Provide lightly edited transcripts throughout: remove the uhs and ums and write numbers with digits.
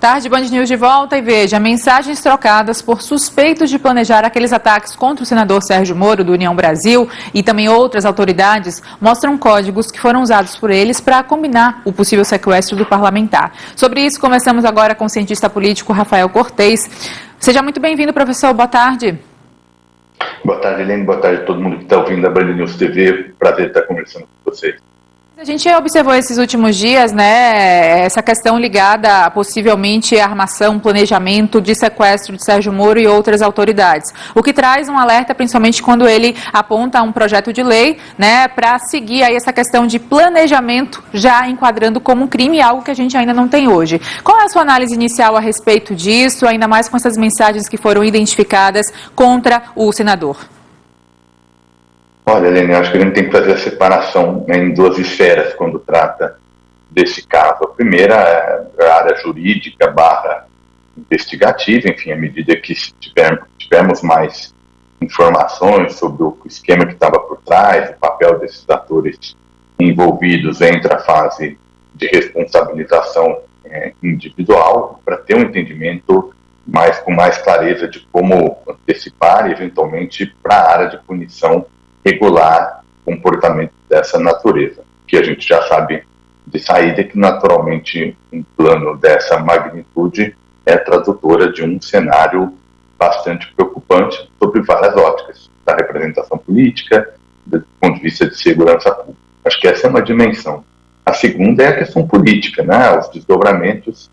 Tarde Band News de volta e veja, mensagens trocadas por suspeitos de planejar aqueles ataques contra o senador Sérgio Moro, do União Brasil, e também outras autoridades, mostram códigos que foram usados por eles para combinar o possível sequestro do parlamentar. Sobre isso, conversamos agora com o cientista político Rafael Cortez. Seja muito bem-vindo, professor. Boa tarde. Boa tarde, Helene. Boa tarde a todo mundo que está ouvindo a Band News TV. Prazer estar conversando com vocês. A gente observou esses últimos dias, né, essa questão ligada a possivelmente a armação, planejamento de sequestro de Sérgio Moro e outras autoridades. O que traz um alerta, principalmente quando ele aponta um projeto de lei, né, para seguir aí essa questão de planejamento, já enquadrando como um crime, algo que a gente ainda não tem hoje. Qual é a sua análise inicial a respeito disso, ainda mais com essas mensagens que foram identificadas contra o senador? Olha, Helene, acho que a gente tem que fazer a separação em duas esferas quando trata desse caso. A primeira é a área jurídica / investigativa, enfim, à medida que tivermos mais informações sobre o esquema que estava por trás, o papel desses atores envolvidos entre a fase de responsabilização individual, para ter um entendimento com mais clareza de como antecipar e, eventualmente, para a área de punição regular comportamento dessa natureza. O que a gente já sabe de saída é que, naturalmente, um plano dessa magnitude é tradutora de um cenário bastante preocupante sobre várias óticas, da representação política, do ponto de vista de segurança pública. Acho que essa é uma dimensão. A segunda é a questão política, né? Os desdobramentos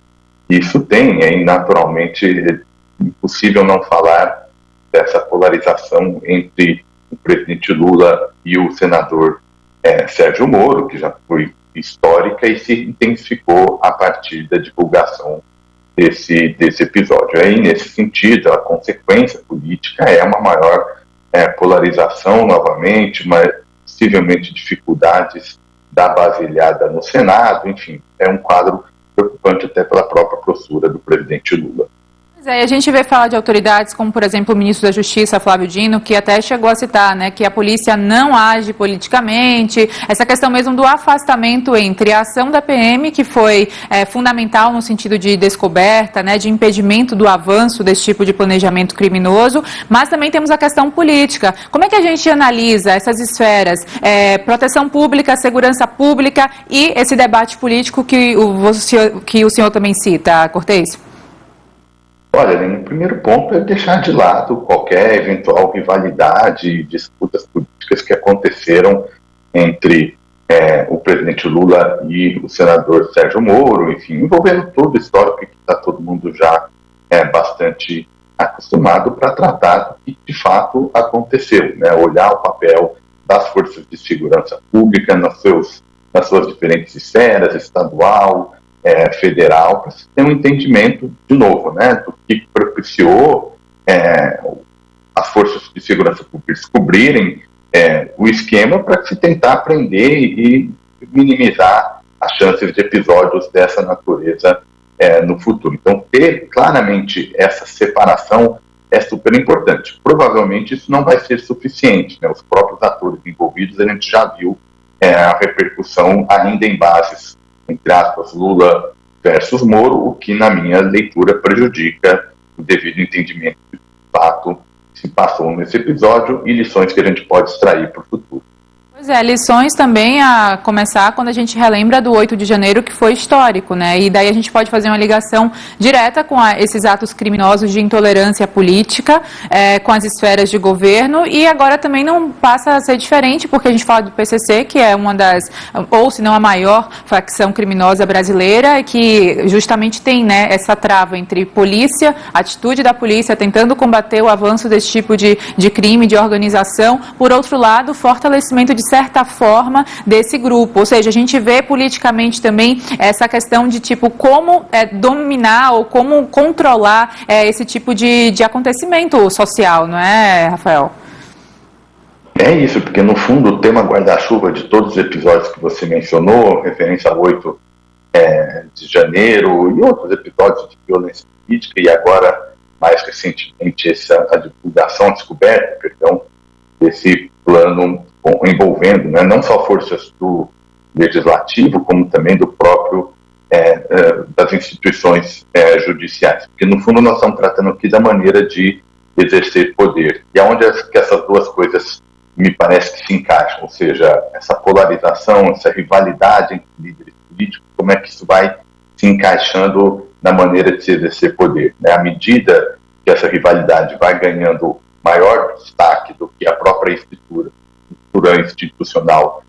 que isso tem, é naturalmente impossível não falar dessa polarização entre o presidente Lula e o senador Sérgio Moro, que já foi histórica e se intensificou a partir da divulgação desse episódio. Aí, nesse sentido, a consequência política é uma maior polarização novamente, mas possivelmente dificuldades da basilhada no Senado, enfim, é um quadro preocupante até pela própria postura do presidente Lula. A gente vê falar de autoridades como, por exemplo, o ministro da Justiça, Flávio Dino, que até chegou a citar, né, que a polícia não age politicamente, essa questão mesmo do afastamento entre a ação da PM, que foi fundamental no sentido de descoberta, né, de impedimento do avanço desse tipo de planejamento criminoso, mas também temos a questão política. Como é que a gente analisa essas esferas, proteção pública, segurança pública e esse debate político que o senhor também cita, Cortez? Olha, o primeiro ponto é deixar de lado qualquer eventual rivalidade e disputas políticas que aconteceram entre o presidente Lula e o senador Sérgio Moro, enfim, envolvendo todo o histórico que está todo mundo já bastante acostumado para tratar do que de fato aconteceu, né? Olhar o papel das forças de segurança pública nas suas diferentes esferas, estadual, federal, para se ter um entendimento, de novo, né, do que propiciou as forças de segurança pública descobrirem o esquema para se tentar prender e minimizar as chances de episódios dessa natureza no futuro. Então, ter claramente essa separação é super importante. Provavelmente isso não vai ser suficiente, né? Os próprios atores envolvidos, a gente já viu a repercussão ainda em bases, entre aspas, Lula versus Moro, o que, na minha leitura, prejudica o devido entendimento de fato que se passou nesse episódio e lições que a gente pode extrair para o futuro. Pois é, lições também a começar quando a gente relembra do 8 de janeiro, que foi histórico, né? E daí a gente pode fazer uma ligação direta com esses atos criminosos de intolerância política, com as esferas de governo, e agora também não passa a ser diferente, porque a gente fala do PCC, que é uma das, ou se não a maior facção criminosa brasileira, que justamente tem, né, essa trava entre polícia, atitude da polícia tentando combater o avanço desse tipo de crime, de organização, por outro lado, fortalecimento de certa forma desse grupo, ou seja, a gente vê politicamente também essa questão de tipo como dominar ou como controlar esse tipo de acontecimento social, não é, Rafael? É isso, porque no fundo o tema guarda-chuva de todos os episódios que você mencionou, referência ao 8 de janeiro e outros episódios de violência política, e agora, mais recentemente, a divulgação, a descoberta, perdão, desse plano envolvendo, né, não só forças do legislativo, como também do próprio das instituições judiciais, porque no fundo nós estamos tratando aqui da maneira de exercer poder, e aonde que essas duas coisas me parece que se encaixam, ou seja, essa polarização, essa rivalidade entre líderes políticos, como é que isso vai se encaixando na maneira de se exercer poder, né? À medida que essa rivalidade vai ganhando maior destaque do que a própria estrutura institucional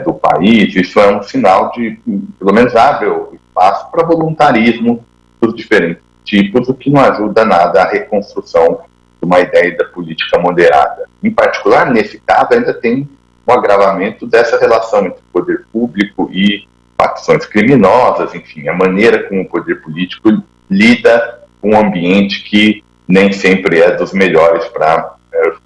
do país, isso é um sinal de, pelo menos, abre o espaço para voluntarismo dos diferentes tipos, o que não ajuda nada à reconstrução de uma ideia da política moderada. Em particular, nesse caso, ainda tem um agravamento dessa relação entre poder público e facções criminosas, enfim, a maneira como o poder político lida com um ambiente que nem sempre é dos melhores para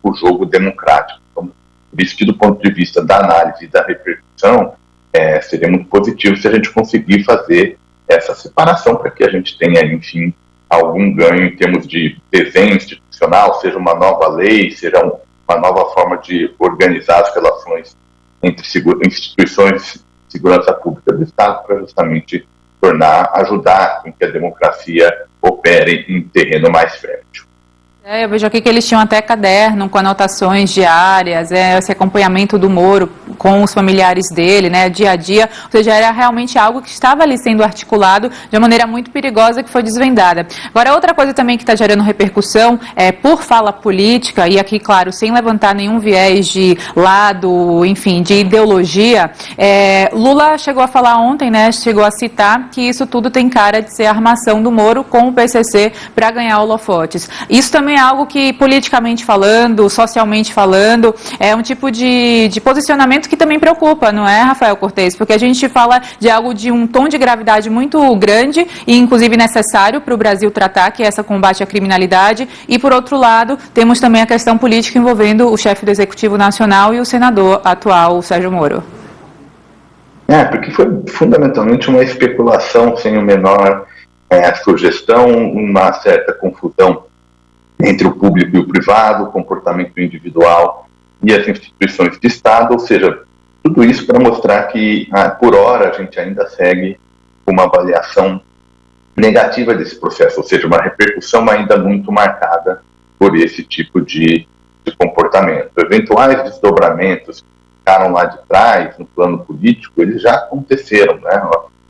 o jogo democrático. Então, por isso que, do ponto de vista da análise e da repercussão, seria muito positivo se a gente conseguir fazer essa separação para que a gente tenha, enfim, algum ganho em termos de desenho institucional, seja uma nova lei, seja uma nova forma de organizar as relações entre instituições de segurança pública do Estado, para justamente ajudar com que a democracia opere em terreno mais fértil. Eu vejo aqui que eles tinham até caderno com anotações diárias, esse acompanhamento do Moro com os familiares dele, né, dia a dia, ou seja, era realmente algo que estava ali sendo articulado de uma maneira muito perigosa que foi desvendada. Agora, outra coisa também que está gerando repercussão, por fala política, e aqui, claro, sem levantar nenhum viés de lado, enfim, de ideologia, Lula chegou a falar ontem, né, chegou a citar que isso tudo tem cara de ser armação do Moro com o PCC para ganhar holofotes. Isso também é algo que, politicamente falando, socialmente falando, é um tipo de posicionamento que também preocupa, não é, Rafael Cortez? Porque a gente fala de algo de um tom de gravidade muito grande e, inclusive, necessário para o Brasil tratar, que é essa combate à criminalidade, e, por outro lado, temos também a questão política envolvendo o chefe do Executivo Nacional e o senador atual, Sérgio Moro. Porque foi fundamentalmente uma especulação sem o menor sugestão, uma certa confusão entre o público e o privado, o comportamento individual e as instituições de Estado, ou seja, tudo isso para mostrar que, por hora, a gente ainda segue uma avaliação negativa desse processo, ou seja, uma repercussão ainda muito marcada por esse tipo de comportamento. Eventuais desdobramentos que ficaram lá de trás, no plano político, eles já aconteceram, né?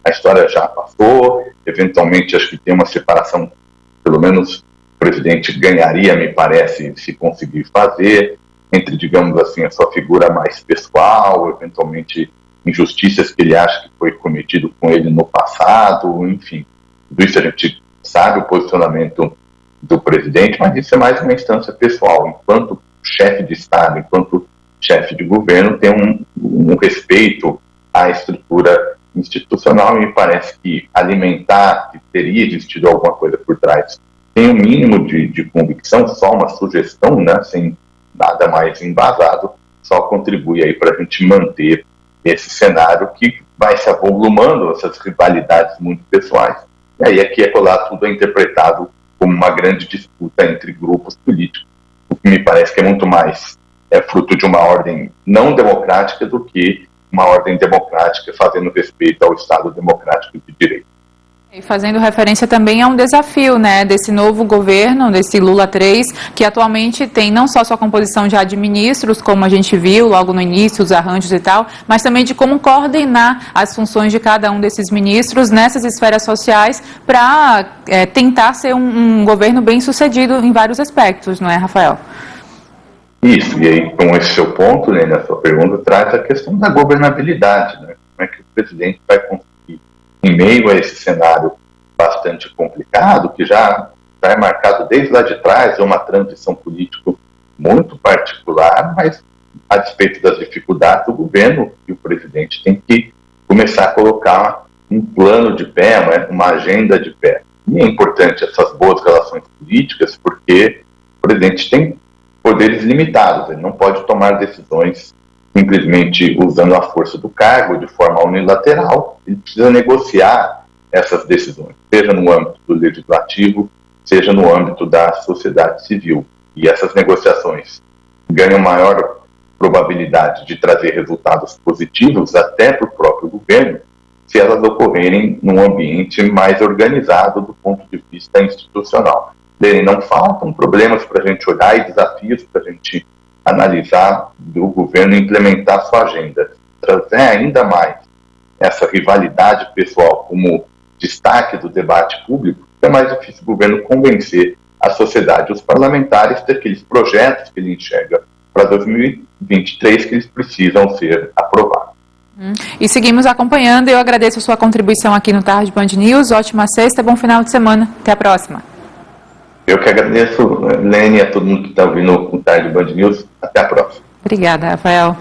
A história já passou, eventualmente acho que tem uma separação, pelo menos o presidente ganharia, me parece, se conseguir fazer, entre, digamos assim, a sua figura mais pessoal, eventualmente injustiças que ele acha que foi cometido com ele no passado, enfim. Tudo isso a gente sabe o posicionamento do presidente, mas isso é mais uma instância pessoal. Enquanto chefe de Estado, enquanto chefe de governo, tem um respeito à estrutura institucional, e me parece que alimentar que teria existido alguma coisa por trás tem um mínimo de convicção, só uma sugestão, né, sem nada mais embasado, só contribui aí para a gente manter esse cenário que vai se avolumando, essas rivalidades muito pessoais, e aí aqui tudo é interpretado como uma grande disputa entre grupos políticos, o que me parece que é muito mais fruto de uma ordem não democrática do que uma ordem democrática fazendo respeito ao Estado democrático de direito. E fazendo referência também a um desafio, né, desse novo governo, desse Lula 3, que atualmente tem não só sua composição já de ministros, como a gente viu logo no início, os arranjos e tal, mas também de como coordenar as funções de cada um desses ministros nessas esferas sociais para tentar ser um governo bem sucedido em vários aspectos, não é, Rafael? Isso, e aí com esse seu ponto, né, na sua pergunta, traz a questão da governabilidade, né? Como é que o presidente vai conseguir, em meio a esse cenário bastante complicado, que já é marcado desde lá de trás, uma transição política muito particular, mas a despeito das dificuldades, o governo e o presidente têm que começar a colocar um plano de pé, uma agenda de pé. E é importante essas boas relações políticas, porque o presidente tem poderes limitados, ele não pode tomar decisões simplesmente usando a força do cargo de forma unilateral, ele precisa negociar essas decisões, seja no âmbito do legislativo, seja no âmbito da sociedade civil. E essas negociações ganham maior probabilidade de trazer resultados positivos até para o próprio governo, se elas ocorrerem num ambiente mais organizado do ponto de vista institucional. Lene, não faltam problemas para a gente olhar e desafios para a gente analisar do governo implementar sua agenda. Trazer ainda mais essa rivalidade pessoal como destaque do debate público, é mais difícil o governo convencer a sociedade, os parlamentares, daqueles projetos que ele enxerga para 2023 que eles precisam ser aprovados. E seguimos acompanhando. Eu agradeço a sua contribuição aqui no Tarde Band News. Ótima sexta, bom final de semana. Até a próxima. Eu que agradeço, Lene, a todo mundo que está ouvindo o Tarde Band News. Até a próxima. Obrigada, Rafael.